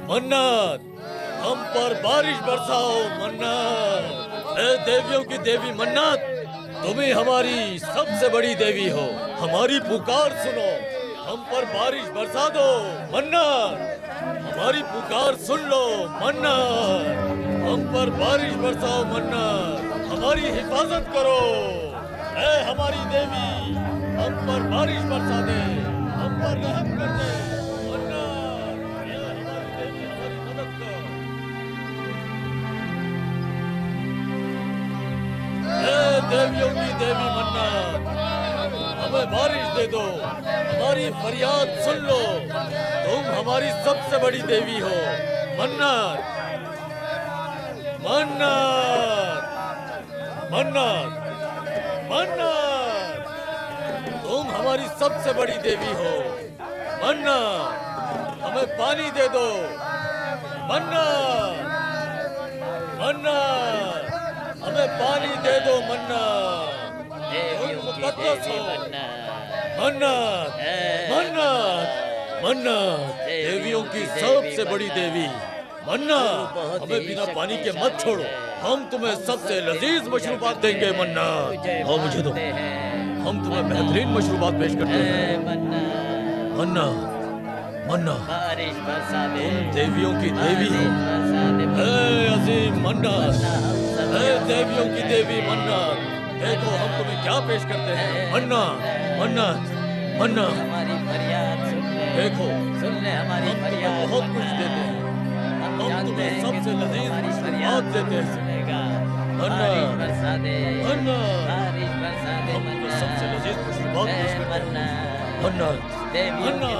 मन्नत, हम पर बारिश बरसाओ मन्नत। ए देवियों की देवी मन्नत, तुम ही हमारी सबसे बड़ी देवी हो, हमारी पुकार सुनो, हम पर बारिश बरसा दो मन्नत। हमारी पुकार सुन लो मन्नत, हम पर बारिश बरसाओ मन्नत, हमारी हिफाजत करो। ऐ हमारी देवी, हम पर बारिश बरसा दे, हम पर रहम कर दे मन्नत। ऐ हमारी देवी, हमारी मदद कर। ऐ देवियों की देवी मन्नत, हमें बारिश दे दो, हमारी फरियाद सुन लो, तुम हमारी सबसे बड़ी देवी हो मन्नत। मन्नत, मन्नत, मन्नत, तुम हमारी सबसे बड़ी देवी हो मन्नत। हमें पानी दे दो मन्नत, मन्नत, हमें पानी दे दो मन्नत। मुकद्दस हो मन्नत, मन्नत, मन्नत, देवियों की सबसे बड़ी देवी मन्नत, हमें बिना पानी के मत छोड़ो, हम तुम्हें सबसे लजीज मशरूबात देंगे मन्नत। हाँ मुझे दो, हम तुम्हें बेहतरीन मशरूबात पेश करते हैं मन्नत। मन्नत, तुम देवियों की देवी हो, ऐ अजीम मन्नत, ऐ देवियों की देवी मन्नत, देखो हम तुम्हें क्या पेश करते हैं मन्नत। मन्नत, मन्नत, देखो हम तुम्हें बहुत कुछ देते हैं, हम तुम्हें सबसे लजीज मशरूबात देते हैं मन्नत। मन्नत, हम तुम्हें सबसे लजीज मशरूबात पेश करते हैं मन्नत। मन्नत,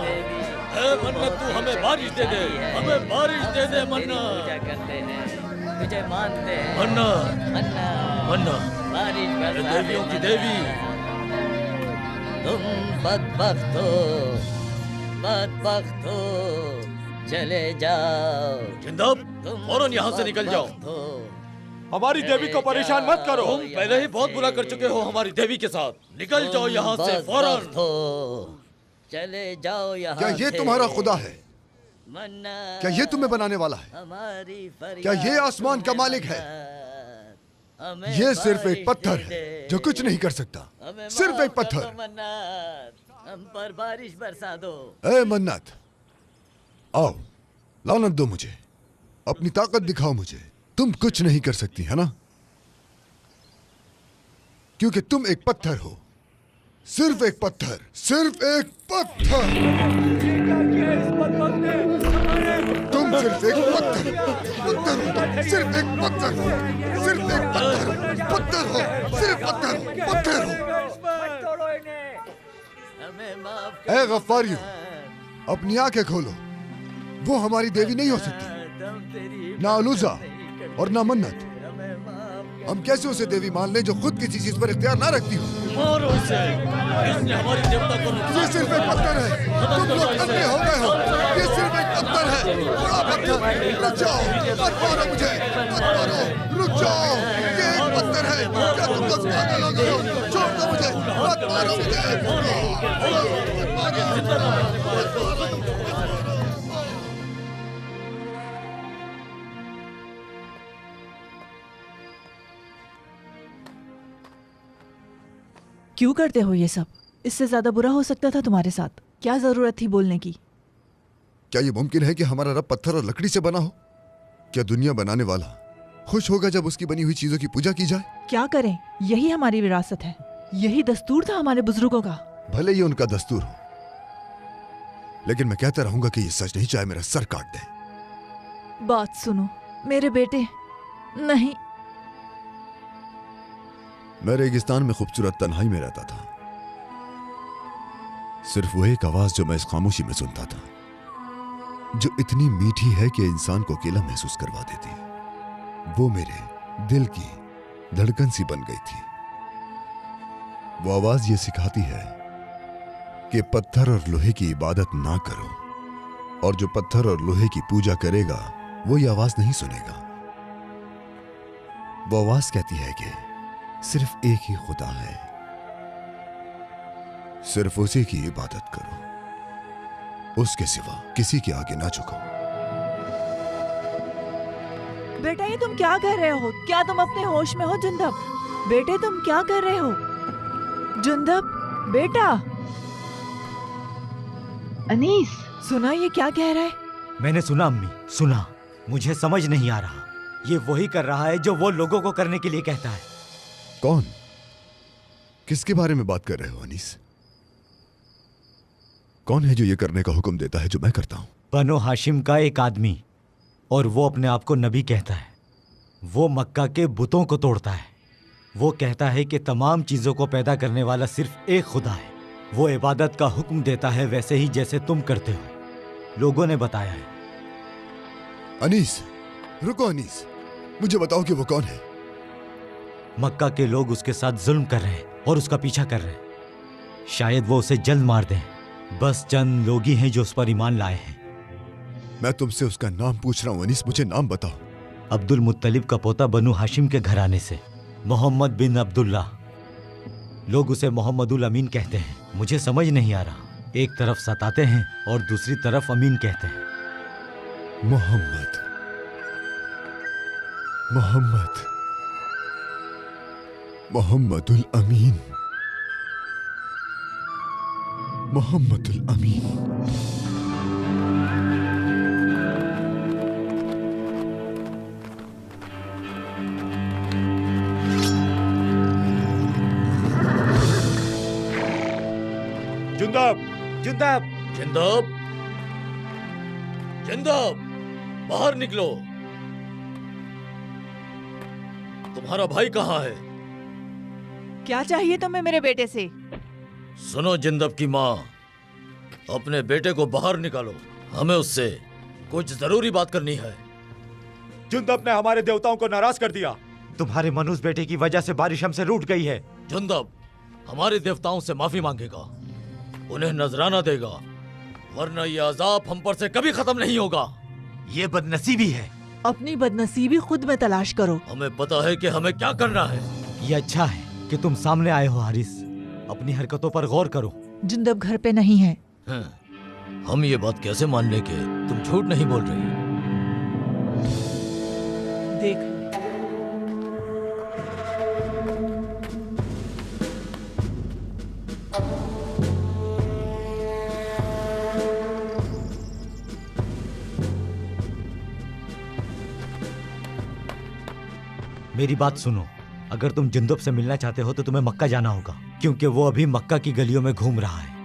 ऐ मन्नत, तू हमें बारिश दे दे, हमें बारिश दे दे मन्नत। तुझे मानते हैं मन्नत, मन्नत, देवियों की देवी, तुम बदबख्त हो, बदबख्त हो, चले जाओ जिंदब, फौरन यहाँ से निकल जाओ। हमारी देवी को परेशान मत करो। तुम पहले ही बहुत बुरा कर चुके हो हमारी देवी के साथ, निकल जाओ यहाँ से फौरन। चले जाओ यहाँ। क्या ये तुम्हारा खुदा है? मन्नत, क्या ये तुम्हें बनाने वाला है? हमारी फरियाद क्या ये आसमान का मालिक है? हमें ये सिर्फ एक बारिश पत्थर दे दे। है जो कुछ नहीं कर सकता, हमें सिर्फ माफ एक कर पत्थर। दो मन्नत, हम पर बारिश बरसा दो। ए मन्नत, आओ, लानत दो मुझे, अपनी ताकत दिखाओ मुझे। तुम कुछ नहीं कर सकती है ना, क्योंकि तुम एक पत्थर हो, सिर्फ एक पत्थर, सिर्फ एक पत्थर। तुम सिर्फ एक पत्थर, पत्थर हो तुम, सिर्फ एक पत्थर हो, सिर्फ एक पत्थर, पत्थर हो, सिर्फ पत्थर, पत्थर हो। हमें माफ ए गफ्फारियों, अपनी आंखें खोलो, वो हमारी देवी नहीं हो सकती, ना अलूजा और ना मन्नत। हम कैसे उसे देवी मान लें जो खुद किसी चीज पर इख्तियार ना रखती हो? मारो इसे, इसने हमारी देवता को ये सिर्फ एक पत्थर है, तुम लोग अंधे हो गए हो। ये सिर्फ एक पत्थर है, बड़ा पत्थर। रुक जाओ, मत मारो मुझे, मत मारो, रुक जाओ, ये एक पत्थर है। क्या तुम लोग पागल हो गए हो? छोड़ दो मुझे, मत मारो मुझे। क्यों करते हो ये सब? इससे ज्यादा बुरा हो सकता था तुम्हारे साथ। क्या जरूरत थी बोलने की? क्या ये मुमकिन है कि हमारा रब पत्थर और लकड़ी से बना हो? क्या दुनिया बनाने वाला खुश होगा जब उसकी बनी हुई चीजों की पूजा की जाए? क्या करें, यही हमारी विरासत है, यही दस्तूर था हमारे बुजुर्गों का। भले ही उनका दस्तूर हो, लेकिन मैं कहता रहूंगा कि ये सच नहीं, चाहे मेरा सर काट दे। बात सुनो मेरे बेटे। नहीं, मैं रेगिस्तान में खूबसूरत तन्हाई में रहता था। सिर्फ वो एक आवाज जो मैं इस खामोशी में सुनता था, जो इतनी मीठी है कि इंसान को अकेला महसूस करवा देती है। वो मेरे दिल की धड़कन सी बन गई थी। वो आवाज ये सिखाती है कि पत्थर और लोहे की इबादत ना करो, और जो पत्थर और लोहे की पूजा करेगा वो ये आवाज नहीं सुनेगा। वो आवाज कहती है कि सिर्फ एक ही खुदा है, सिर्फ उसी की इबादत करो, उसके सिवा किसी के आगे ना झुको। बेटा ये तुम क्या कर रहे हो? क्या तुम अपने होश में हो जुंदब? बेटे तुम क्या कर रहे हो? जुंदब बेटा। अनीस, सुना ये क्या कह रहा है? मैंने सुना अम्मी, सुना। मुझे समझ नहीं आ रहा। ये वही कर रहा है जो वो लोगों को करने के लिए कहता है। कौन? किसके बारे में बात कर रहे हो अनीस? कौन है जो ये करने का हुक्म देता है जो मैं करता हूं? बनो हाशिम का एक आदमी, और वो अपने आप को नबी कहता है। वो मक्का के बुतों को तोड़ता है। वो कहता है कि तमाम चीजों को पैदा करने वाला सिर्फ एक खुदा है। वो इबादत का हुक्म देता है वैसे ही जैसे तुम करते हो। लोगों ने बताया है। अनीस, रुको अनीस, मुझे बताओ कि वो कौन है? मक्का के लोग उसके साथ जुल्म कर रहे हैं और उसका पीछा कर रहे हैं। शायद वो उसे जल्द मार दें। बस चंद लोग ही हैं जो उस पर ईमान लाए हैं। मैं तुमसे उसका नाम पूछ रहा हूं अनीस, मुझे नाम बताओ। अब्दुल मुत्तलिब का पोता बनु हाशिम के घराने से, मोहम्मद बिन अब्दुल्ला। लोग उसे मोहम्मदुल अमीन कहते हैं। मुझे समझ नहीं आ रहा। एक तरफ सताते हैं और दूसरी तरफ अमीन कहते हैं। मोहम्मद, मोहम्मद, मोहम्मदुल अमीन, मोहम्मदुल अमीन। जुंदब, जुंदब, जिंदब, जिंदब, बाहर निकलो। तुम्हारा भाई कहाँ है? क्या चाहिए तुम्हें मेरे बेटे से? सुनो जिंदब की माँ, अपने बेटे को बाहर निकालो। हमें उससे कुछ जरूरी बात करनी है। जुंदब ने हमारे देवताओं को नाराज कर दिया। तुम्हारे मनुष्य बेटे की वजह से बारिश हमसे रूठ गई है। जिंदब हमारे देवताओं से माफी मांगेगा, उन्हें नजराना देगा, वरना ये अजाब हम पर से कभी खत्म नहीं होगा। ये बदनसीबी है। अपनी बदनसीबी खुद में तलाश करो। हमें पता है कि हमें क्या करना है। ये अच्छा है कि तुम सामने आए हो हारिस। अपनी हरकतों पर गौर करो। जुंदब घर पे नहीं है। हम ये बात कैसे मान लें कि तुम झूठ नहीं बोल रही? देख मेरी बात सुनो। अगर तुम जुंदब से मिलना चाहते हो तो तुम्हें मक्का जाना होगा, क्योंकि वो अभी मक्का की गलियों में घूम रहा है।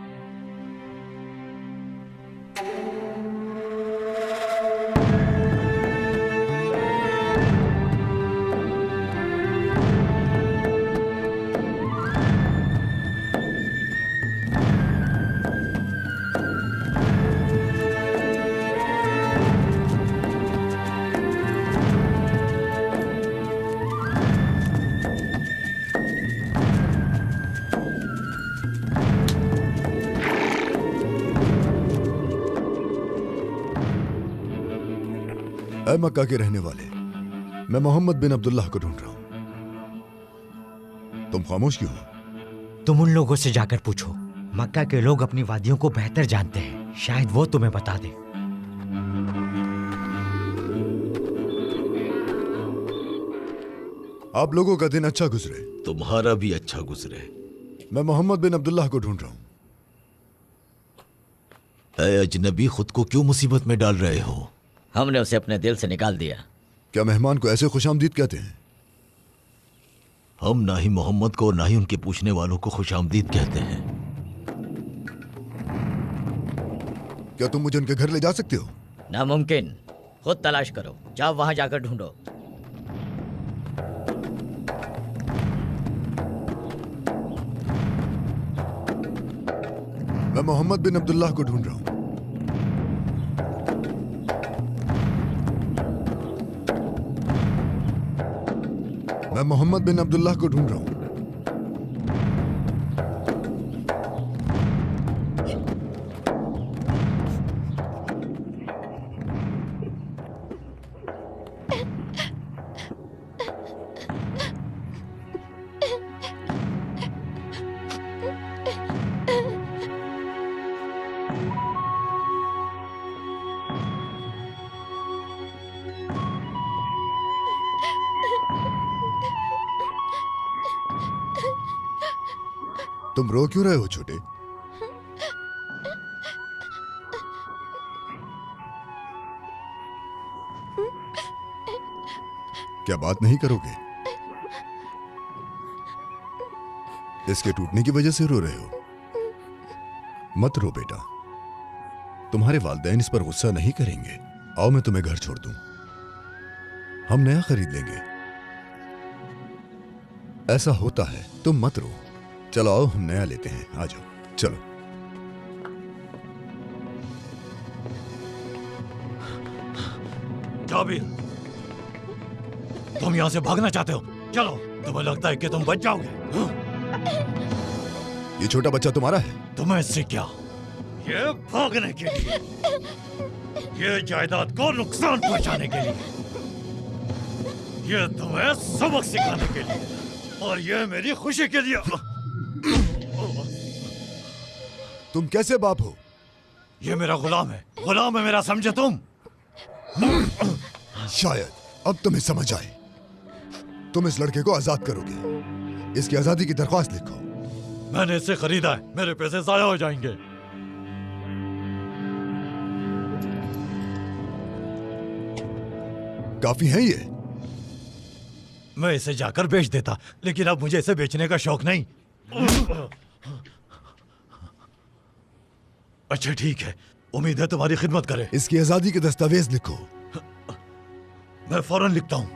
ऐ मक्का के रहने वाले, मैं मोहम्मद बिन अब्दुल्लाह को ढूंढ रहा हूं। तुम खामोश क्यों हो? तुम उन लोगों से जाकर पूछो। मक्का के लोग अपनी वादियों को बेहतर जानते हैं। शायद वो तुम्हें बता दे। आप लोगों का दिन अच्छा गुजरे। तुम्हारा भी अच्छा गुजरे। मैं मोहम्मद बिन अब्दुल्लाह को ढूंढ रहा हूं। ऐ अजनबी, खुद को क्यों मुसीबत में डाल रहे हो? हमने उसे अपने दिल से निकाल दिया। क्या मेहमान को ऐसे खुशामदीद कहते हैं? हम ना ही मोहम्मद को ना ही उनके पूछने वालों को खुशामदीद कहते हैं। क्या तुम मुझे उनके घर ले जा सकते हो? नामुमकिन। खुद तलाश करो। जाओ वहां जाकर ढूंढो। मैं मोहम्मद बिन अब्दुल्लाह को ढूंढ रहा हूं। मैं मोहम्मद बिन अब्दुल्लाह को ढूंढ रहा हूं। तुम रो क्यों रहे हो छोटे? क्या बात नहीं करोगे? इसके टूटने की वजह से रो रहे हो? मत रो बेटा, तुम्हारे वालिदैन इस पर गुस्सा नहीं करेंगे। आओ मैं तुम्हें घर छोड़ दूं, हम नया खरीद लेंगे। ऐसा होता है, तुम मत रो। चलो आओ हम नया लेते हैं, आ जाओ चलो। जाबिर, तुम यहां से भागना चाहते हो? चलो, तुम्हें लगता है कि तुम बच जाओगे? ये छोटा बच्चा तुम्हारा है? तुम्हें इससे क्या? ये भागने के लिए, ये जायदाद को नुकसान पहुंचाने के लिए, ये तुम्हें सबक सिखाने के लिए, और ये मेरी खुशी के लिए। तुम कैसे बाप हो? ये मेरा गुलाम है मेरा, समझे तुम? शायद अब तुम्हें समझ आए। तुम इस लड़के को आजाद करोगे, इसकी आजादी की दरख्वास्त लिखो। मैंने इसे खरीदा है, मेरे पैसे जाया हो जाएंगे। काफी है ये? मैं इसे जाकर बेच देता, लेकिन अब मुझे इसे बेचने का शौक नहीं। अच्छा ठीक है, उम्मीद है तुम्हारी खिदमत करे। इसकी आजादी के दस्तावेज लिखो। मैं फौरन लिखता हूं।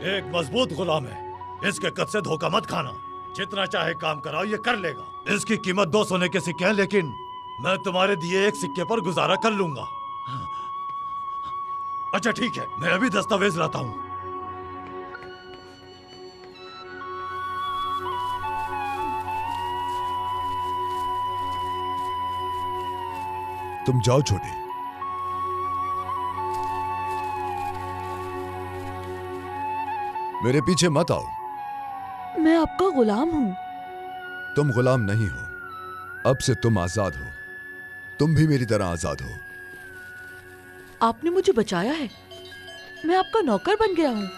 एक मजबूत गुलाम है, इसके कद से धोखा मत खाना। जितना चाहे काम कराओ, ये कर लेगा। इसकी कीमत 2 सोने के सिक्के हैं, लेकिन मैं तुम्हारे दिए एक सिक्के पर गुजारा कर लूंगा। अच्छा ठीक है, मैं अभी दस्तावेज लाता हूं। तुम जाओ छोटे। मेरे पीछे मत आओ। मैं आपका गुलाम हूँ। तुम गुलाम नहीं हो, अब से तुम आजाद हो। तुम भी मेरी तरह आजाद हो। आपने मुझे बचाया है, मैं आपका नौकर बन गया हूँ।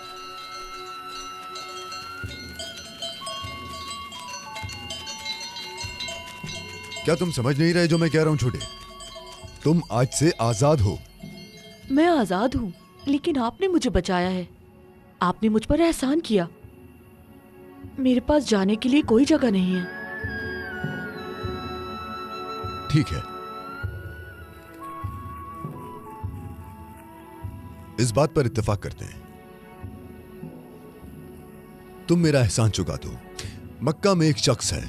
क्या तुम समझ नहीं रहे जो मैं कह रहा हूं छोटे? तुम आज से आजाद हो। मैं आजाद हूँ, लेकिन आपने मुझे बचाया है। आपने मुझ पर एहसान किया। मेरे पास जाने के लिए कोई जगह नहीं है। ठीक है, इस बात पर इत्तेफाक करते हैं। तुम मेरा एहसान चुका दो। मक्का में एक शख्स है,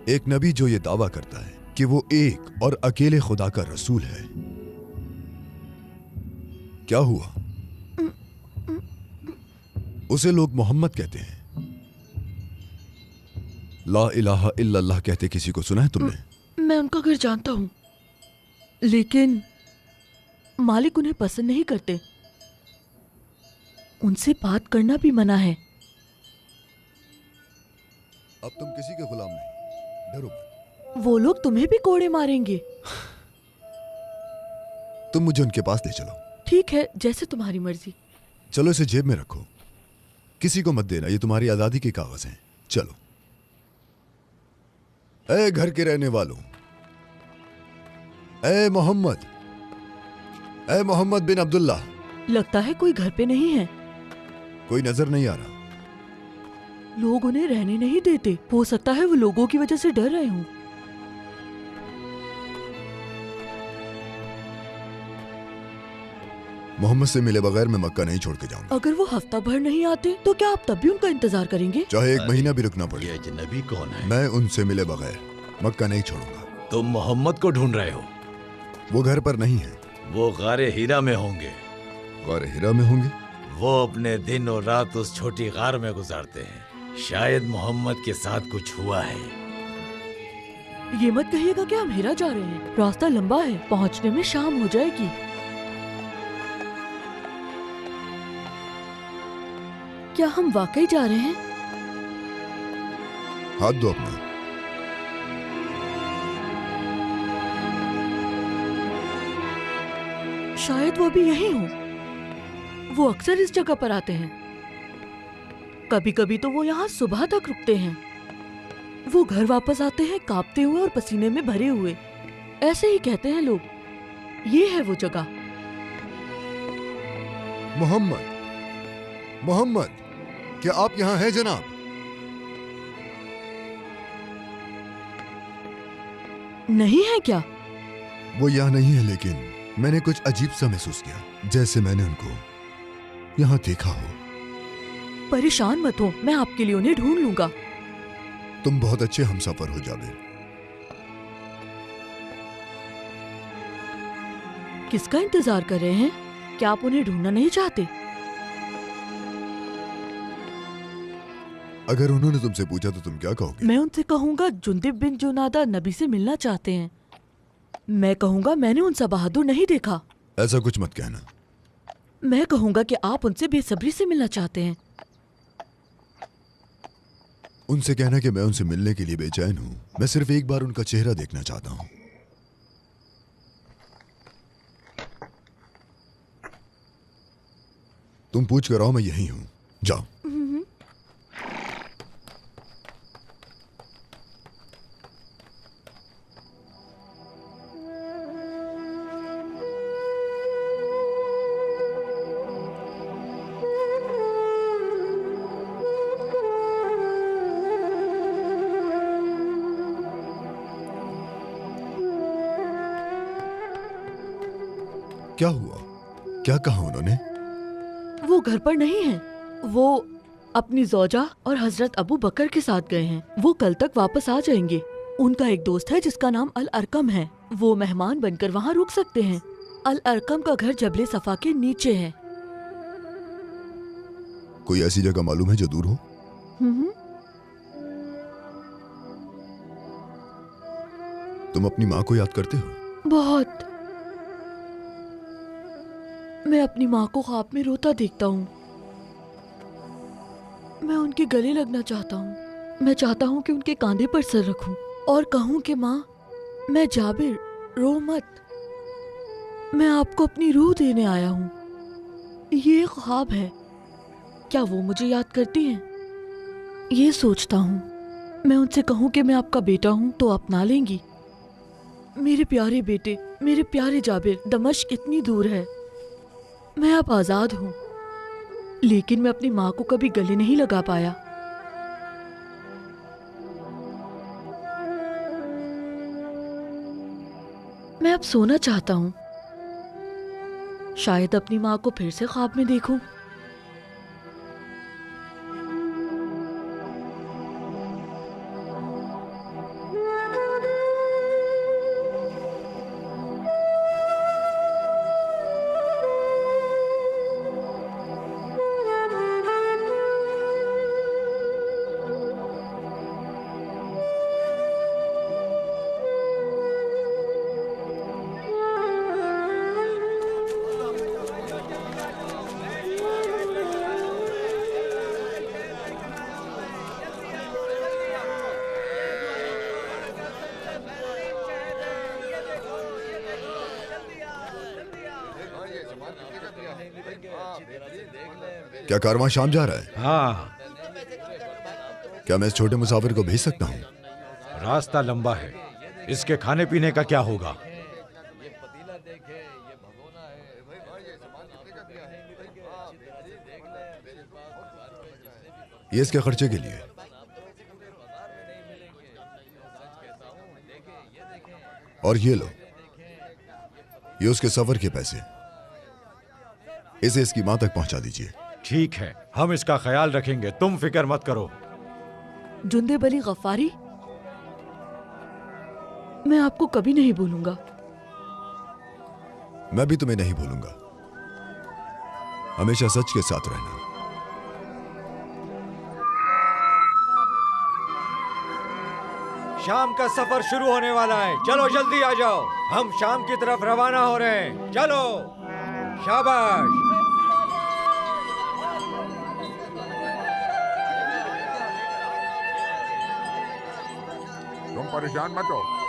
एक नबी, जो ये दावा करता है कि वो एक और अकेले खुदा का रसूल है। क्या हुआ? उसे लोग मोहम्मद कहते हैं। ला इलाहा इल्लल्लाह कहते किसी को सुना है तुमने? मैं उनका घर जानता हूँ, लेकिन मालिक उन्हें पसंद नहीं करते। उनसे बात करना भी मना है। अब तुम किसी के गुलाम नहीं, डरो मत। वो लोग तुम्हें भी कोड़े मारेंगे। तुम मुझे उनके पास ले चलो। ठीक है, जैसे तुम्हारी मर्जी। चलो इसे जेब में रखो, किसी को मत देना, ये तुम्हारी आजादी के कागज हैं। चलो। ए घर के रहने वालों, ए मोहम्मद बिन अब्दुल्ला। लगता है कोई घर पे नहीं है। कोई नजर नहीं आ रहा। लोग उन्हें रहने नहीं देते। हो सकता है वो लोगों की वजह से डर रहे हों। मोहम्मद से मिले बगैर मैं मक्का नहीं छोड़ के जाऊंगा। अगर वो हफ्ता भर नहीं आते तो क्या आप तब भी उनका इंतजार करेंगे? चाहे 1 महीना भी रुकना पड़े, ये अजनबी कौन है? मैं उनसे मिले बगैर मक्का नहीं छोड़ूंगा। तुम मोहम्मद को ढूंढ रहे हो? वो घर पर नहीं है। वो गारे हीरा में होंगे। गारे हिरा में होंगे? वो अपने दिन और रात उस छोटी गार में गुजारते हैं। शायद मोहम्मद के साथ कुछ हुआ है। ये मत कहिएगा कि हम हिरा जा रहे हैं। रास्ता लंबा है, पहुंचने में शाम हो जाएगी। क्या हम वाकई जा रहे हैं? हाथ दो अपना। शायद वो भी यही हो। वो अक्सर इस जगह पर आते हैं। कभी कभी तो वो यहाँ सुबह तक रुकते हैं। वो घर वापस आते हैं कांपते हुए और पसीने में भरे हुए। ऐसे ही कहते हैं लोग। ये है वो जगह। मोहम्मद, मोहम्मद, क्या आप यहाँ हैं जनाब? नहीं है क्या? वो यहाँ नहीं है, लेकिन मैंने कुछ अजीब सा महसूस किया, जैसे मैंने उनको यहाँ देखा हो। परेशान मत हो, मैं आपके लिए उन्हें ढूंढ लूंगा। तुम बहुत अच्छे हमसफर हो जाबिर। किसका इंतजार कर रहे हैं? क्या आप उन्हें ढूंढना नहीं चाहते? अगर उन्होंने तुमसे पूछा तो तुम क्या कहोगे? मैं उनसे कहूंगा जुंदिब बिन जुनादा नबी से मिलना चाहते हैं। मैं कहूंगा मैंने उनसा बहादुर नहीं देखा। ऐसा कुछ मत कहना। मैं कहूंगा कि आप उनसे बेसब्री से मिलना चाहते हैं। उनसे कहना कि मैं उनसे मिलने के लिए बेचैन हूं। मैं सिर्फ एक बार उनका चेहरा देखना चाहता हूं। तुम पूछ कर आओ, मैं यही हूं। जाओ। क्या हुआ? क्या कहा उन्होंने? वो घर पर नहीं है। वो अपनी जोजा और हजरत अबू बकर के साथ गए हैं। वो कल तक वापस आ जाएंगे। उनका एक दोस्त है जिसका नाम अल अरकम है। वो मेहमान बनकर वहाँ रुक सकते हैं। अल अरकम का घर जबले सफा के नीचे है। कोई ऐसी जगह मालूम है जो दूर हो? तुम अपनी माँ को याद करते हो? बहुत। मैं अपनी माँ को ख्वाब में रोता देखता हूँ। मैं उनके गले लगना चाहता हूँ। मैं चाहता हूँ कि उनके कांधे पर सर रखूं और कहूँ कि माँ, मैं जाबिर, रो मत। मैं आपको अपनी रूह देने आया हूँ। ये ख्वाब है। क्या वो मुझे याद करती हैं? ये सोचता हूँ। मैं उनसे कहूँ कि मैं आपका बेटा हूँ तो अपना लेंगी। मेरे प्यारे बेटे, मेरे प्यारे जाबिर, दमिश्क इतनी दूर है। मैं अब आजाद हूँ, लेकिन मैं अपनी माँ को कभी गले नहीं लगा पाया। मैं अब सोना चाहता हूँ। शायद अपनी माँ को फिर से ख्वाब में देखूं। क्या कारवां शाम जा रहा है? हाँ, क्या मैं इस छोटे मुसाफिर को भेज सकता हूँ? रास्ता लंबा है। इसके खाने पीने का क्या होगा? ये इसके खर्चे के लिए। और ये लो, ये उसके सफर के पैसे। इसे इसकी मां तक पहुंचा दीजिए। ठीक है, हम इसका ख्याल रखेंगे, तुम फिक्र मत करो। जुंदेब अली गफ्फारी, मैं आपको कभी नहीं भूलूंगा। मैं भी तुम्हें नहीं भूलूंगा। हमेशा सच के साथ रहना। शाम का सफर शुरू होने वाला है। चलो जल्दी आ जाओ, हम शाम की तरफ रवाना हो रहे हैं। चलो, शाबाश। तुम परेशान मत हो।